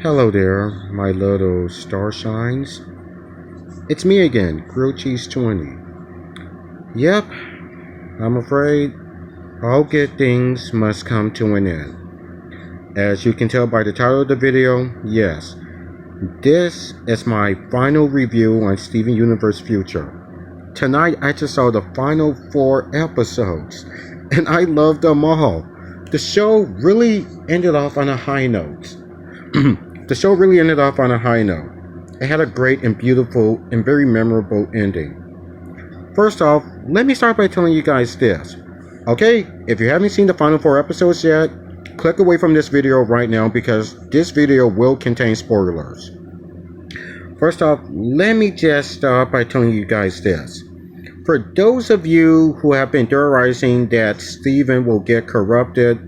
Hello there, my little starshines. It's me again, Grilled Cheese 20. Yep, I'm afraid all good things must come to an end. As you can tell by the title of the video, yes, this is my final review on Steven Universe Future. Tonight I just saw the final 4 episodes, and I loved them all. The show really ended off on a high note. The show really ended off on a high note. It had a great and beautiful and very memorable ending. First off, let me start by telling you guys this. Okay, if you haven't seen the final 4 episodes yet, click away from this video right now because this video will contain spoilers. First off, let me just start by telling you guys this. For those of you who have been theorizing that Steven will get corrupted,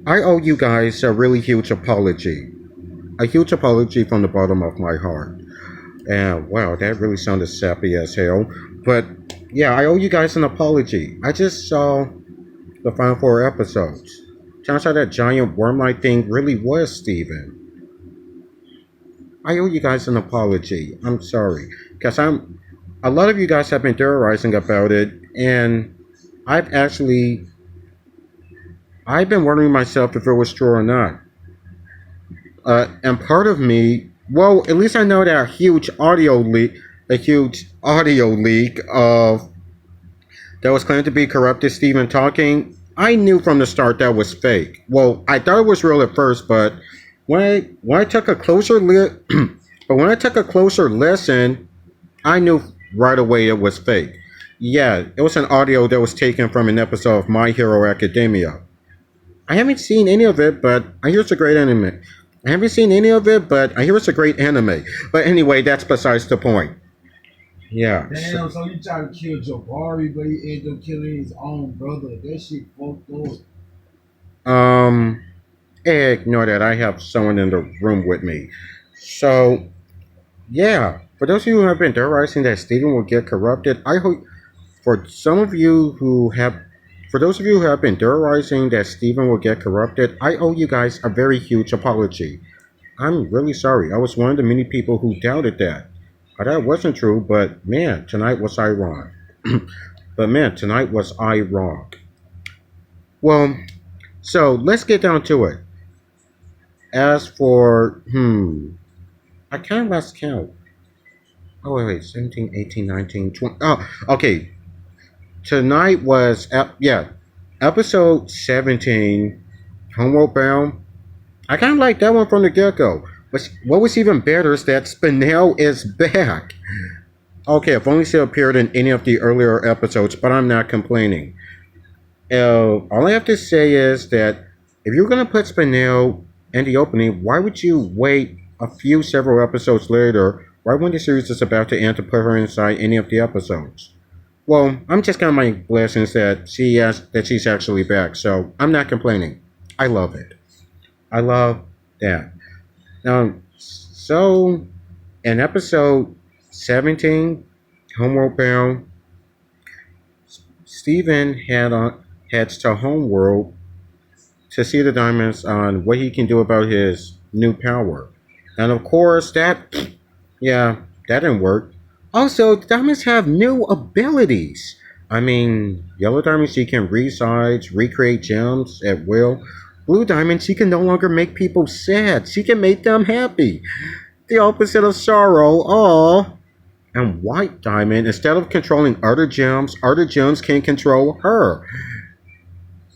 I owe you guys a really huge apology. A huge apology from the bottom of my heart. And wow, that really sounded sappy as hell. But yeah, I owe you guys an apology. I just saw the final 4 episodes. Turns out that giant worm-like thing really was Steven. I owe you guys an apology. I'm sorry. Because a lot of you guys have been theorizing about it, and I've been wondering myself if it was true or not. And part of me, well, at least I know that a huge audio leak of that was claimed to be corrupted Steven talking. I knew from the start that was fake. Well, I thought it was real at first, but when I took a closer listen, I knew right away it was fake. Yeah, it was an audio that was taken from an episode of My Hero Academia. I haven't seen any of it, but I hear it's a great anime. I haven't seen any of it, but I hear it's a great anime. But anyway, that's besides the point. Yeah. Damn, so you try to kill Jabari, but he ended up killing his own brother. That shit fucked up. Ignore that. I have someone in the room with me. So, yeah. For those of you who have been theorizing that Steven will get corrupted, I hope for those of you who have been theorizing that Steven will get corrupted, I owe you guys a very huge apology. I'm really sorry. I was one of the many people who doubted that. That wasn't true, but man, tonight was I wrong. Well, so let's get down to it. As for, I kind of lost count. Oh, wait, 17, 18, 19, 20. Oh, okay. Tonight was, episode 17, Homeworld Bound. I kind of like that one from the get-go. But what was even better is that Spinel is back. Okay, I've only still appeared in any of the earlier episodes, but I'm not complaining. All I have to say is that if you're going to put Spinel in the opening, why would you wait several episodes later, right when the series is about to end, to put her inside any of the episodes? Well, I'm just counting my blessings that she's actually back, so I'm not complaining. I love it. I love that. So in episode 17, Homeworld Bound, Steven heads to Homeworld to see the diamonds on what he can do about his new power. And of course, that didn't work. Also, the diamonds have new abilities. I mean, yellow diamonds, she can resize, recreate gems at will. Blue diamond, she can no longer make people sad. She can make them happy. The opposite of sorrow. Aww. And white diamond, instead of controlling other gems can control her.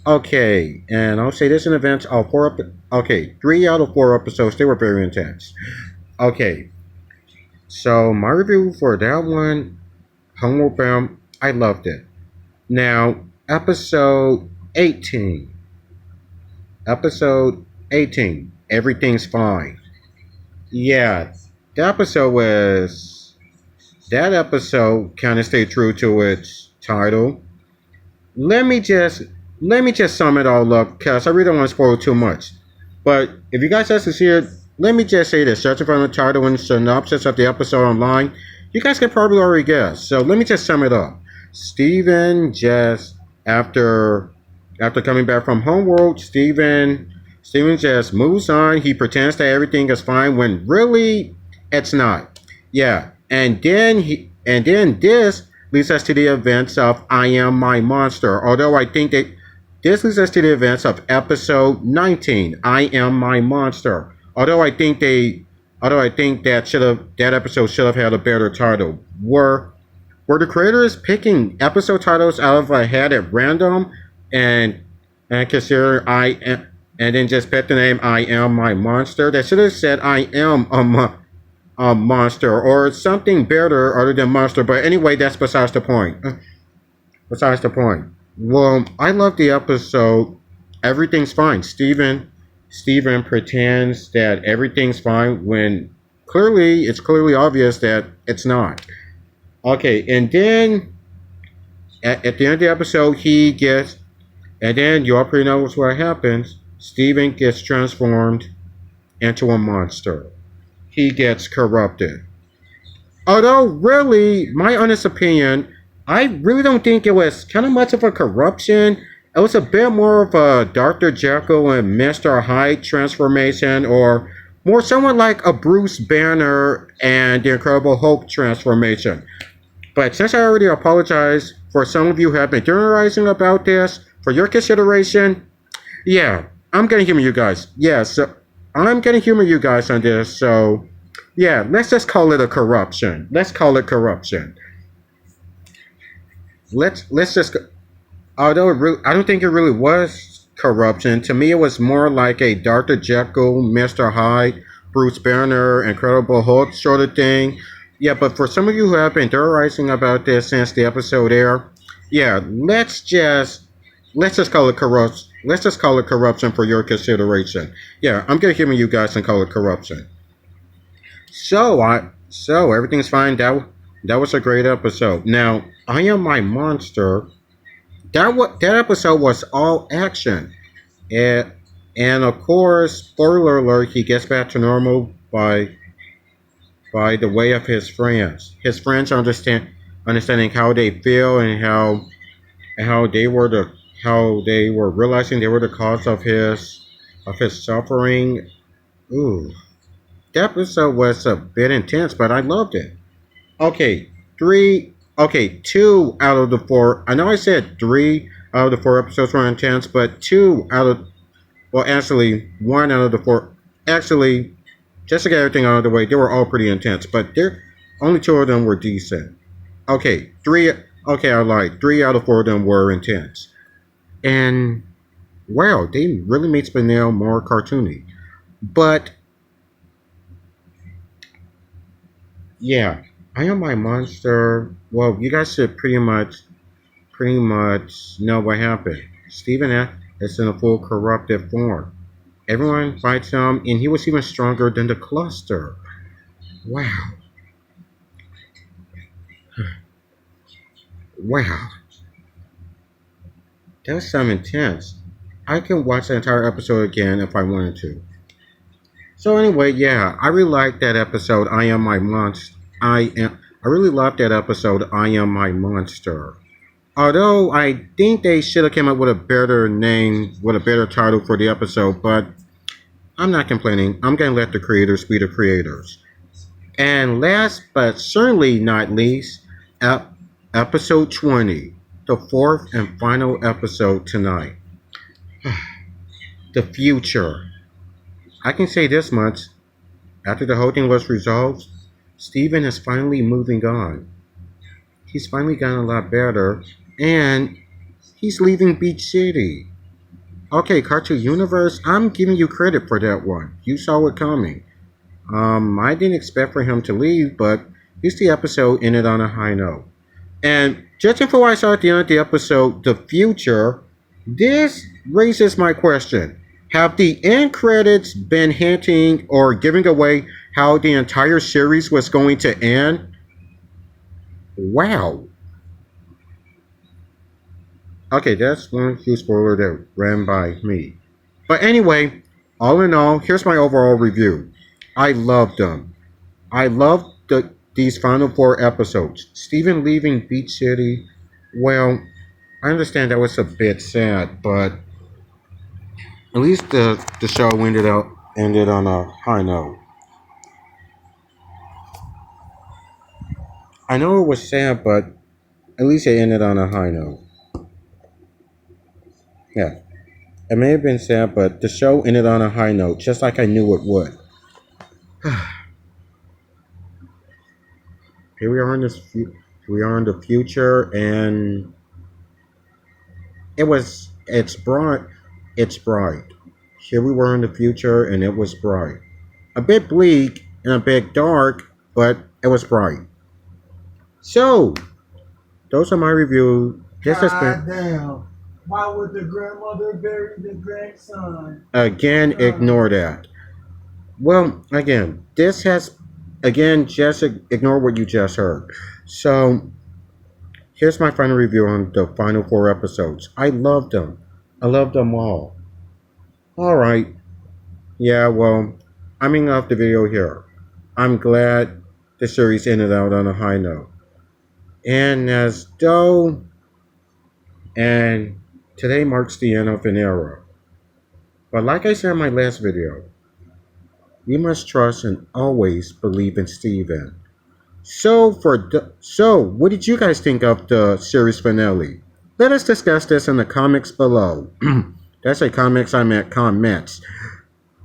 Okay, and I'll say this in advance. 3 out of 4 episodes, they were very intense. Okay, so my review for that one, Homeworld Bound, I loved it. Now, episode 18, everything's fine. Yeah, that episode kind of stayed true to its title. Let me just sum it all up, because I really don't want to spoil too much. But if you guys have to see it, let me just say this. Searching for the title and synopsis of the episode online, you guys can probably already guess. So let me just sum it up. Steven just, after coming back from Homeworld, Steven Steven just moves on. He pretends that everything is fine when really it's not. Yeah, and then this leads us to the events of I Am My Monster. Although I think that this leads us to the events of episode 19, I Am My Monster. Although I think that episode should have had a better title. Were the creators picking episode titles out of a hat at random and and consider and then just pick the name I Am My Monster? They should have said I am a monster or something better other than monster. But anyway, that's besides the point. Besides the point. Well, I love the episode. Everything's fine. Steven pretends that everything's fine when it's clearly obvious that it's not. Okay, and then at the end of the episode, and then you all pretty know what happens. Steven gets transformed into a monster. He gets corrupted. Although, really, my honest opinion, I really don't think it was kind of much of a corruption. It was a bit more of a Dr. Jekyll and Mr. Hyde transformation, or more somewhat like a Bruce Banner and the Incredible Hulk transformation. But since I already apologized for some of you who have been theorizing about this, for your consideration, yeah, I'm gonna humor you guys. Yeah, so I'm gonna humor you guys on this. So, yeah, let's just call it a corruption. Let's call it corruption. Let's just. Although I don't think it really was corruption. To me, it was more like a Dr. Jekyll, Mr. Hyde, Bruce Banner, Incredible Hulk sort of thing. Yeah, but for some of you who have been theorizing about this since the episode aired, yeah, let's just call it corruption. Let's just call it corruption for your consideration. Yeah, I'm gonna humor you guys and call it corruption. So everything's fine. That was a great episode. Now, I Am My Monster. That episode was all action, and of course, spoiler alert, he gets back to normal by the way of his friends. His friends understanding how they feel and how they were realizing they were the cause of his suffering. Ooh, that episode was a bit intense, but I loved it. Okay, two out of the four. I know I said three out of the four episodes were intense, but actually, one out of the four. Actually, just to get everything out of the way, they were all pretty intense, but only two of them were decent. Okay, three. Okay, I lied. Three out of four of them were intense, and wow, they really made Spinel more cartoony. But yeah, I Am My Monster. Well, you guys should pretty much know what happened. Stephen F is in a full corrupted form. Everyone fights him, and he was even stronger than the cluster. Wow. Wow. That was some intense. I can watch the entire episode again if I wanted to. So anyway, yeah, I really liked that episode, I Am My Monster. I really loved that episode, I Am My Monster. Although I think they should have came up with a better name, with a better title for the episode, but I'm not complaining. I'm gonna let the creators be the creators. And last but certainly not least, episode 20, the fourth and final episode tonight. The future. I can say this much. After the whole thing was resolved, Steven is finally moving on. He's finally gotten a lot better, and he's leaving Beach City. Okay, Cartoon Universe, I'm giving you credit for that one. You saw it coming. I didn't expect for him to leave, but at least the episode ended on a high note. And judging from what I saw at the end of the episode, The Future, this raises my question. Have the end credits been hinting or giving away how the entire series was going to end? Wow. Okay, that's one huge spoiler that ran by me. But anyway, all in all, here's my overall review. I loved them. I loved these final four episodes. Steven leaving Beach City, well, I understand that was a bit sad, but At least the show ended on a high note. I know it was sad, but at least it ended on a high note. Yeah, it may have been sad, but the show ended on a high note, just like I knew it would. Here we are in we are in the future, and it's bright. It's bright. Here we were in the future, and it was bright. A bit bleak and a bit dark, but it was bright. So, those are my reviews. This has God been damn. Why would the grandmother bury the grandson? again. Ignore that. Well, again, this has again just ignore what you just heard. So, here's my final review on the final 4 episodes. I loved them. I loved them all. All right. Yeah. Well, I'm ending off the video here. I'm glad the series ended out on a high note. And as though, and today marks the end of an era. But like I said in my last video, we must trust and always believe in Steven. So what did you guys think of the series finale? Let us discuss this in the comments below. That's a comics, I meant comments.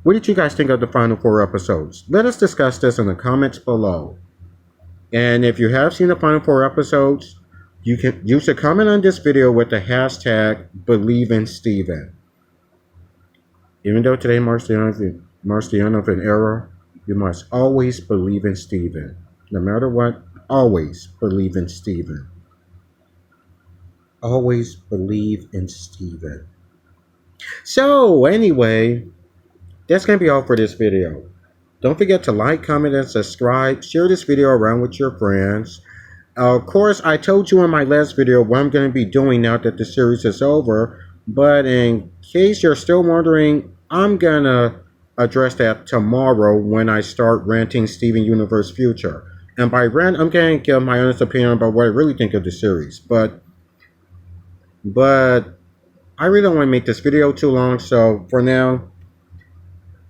What did you guys think of the final 4 episodes? Let us discuss this in the comments below. And if you have seen the final 4 episodes, you should comment on this video with the hashtag #BelieveInSteven. Even though today marks the end of an era, you must always believe in Steven. No matter what, always believe in Steven. Always believe in Steven. So, anyway, that's going to be all for this video. Don't forget to like, comment, and subscribe. Share this video around with your friends. Of course, I told you in my last video what I'm going to be doing now that the series is over. But in case you're still wondering, I'm going to address that tomorrow when I start ranting Steven Universe Future. And by rant, I'm going to give my honest opinion about what I really think of the series. But I really don't want to make this video too long. So for now,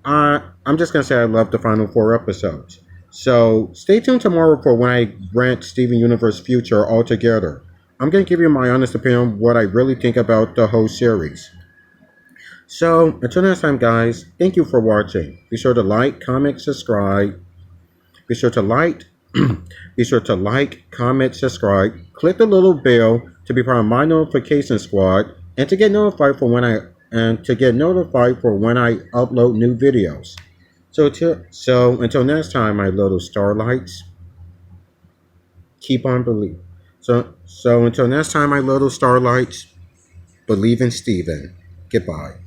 I'm just going to say I love the final 4 episodes. So stay tuned tomorrow for when I rant Steven Universe Future altogether. I'm going to give you my honest opinion on what I really think about the whole series. So until next time, guys, thank you for watching. Be sure to like, comment, subscribe. Be sure to like, comment, subscribe. Click the little bell to be part of my notification squad and to get notified for when I upload new videos. So until next time, my little starlights, keep on believing. So until next time, my little starlights, believe in Steven. Goodbye.